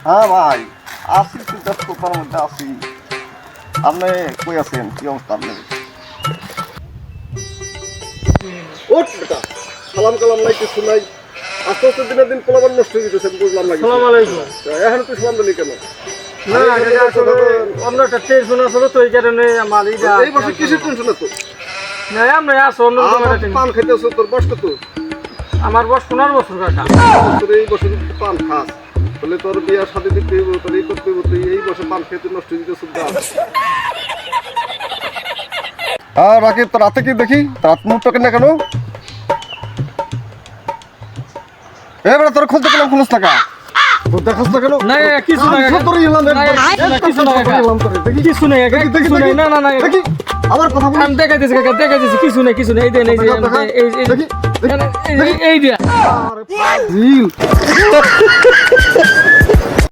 হ্যাঁ ভাই আসি, চিন্তা তোর মধ্যে আসি। আপনি কই আছেন? কি অবস্থা আপনার? ওঠ বেটা, সালাম কালাম নাই, কিছু নাই। আস্তে আস্তে দিনের দিন পোলাপান নষ্ট হয়ে যেতেছে, বুঝলাম না। সালাম আলাইকুম। এখন তুই সালাম দিলি কেন? না এটা আসলে অন্য একটা টেনশন আছে তো এই কারণে আমার এই বছর কিসের টেনশন আছে? না আমরা আসো অন্য আমার পান খাইতেছ, তোর বয়স কত? আমার বয়স 15 বছর কাকা। তোর এই বছর যদি পান খাস তাহলে তোর বিয়ার সাথে দিতে হইব, তোর এই করতে হইব। তুই এই বছর পান খেতে নষ্ট হয়ে যেতেছ। হ্যাঁ রাকিব, তোর রাতে কি দেখি রাত মুহূর্ত কেন কেন? এবারে তোর খুলতে গেলাম, খুলস টাকা দেখাস না কেন? না কিছু না কিছু নাই কিছু নাই না না না দেখি আবার কথা বলি। আমি দেখাইতেছি কাকা, দেখাইতেছি কিছু নাই কিছু নাই। এই দেন এই যে এই দিয়া আরে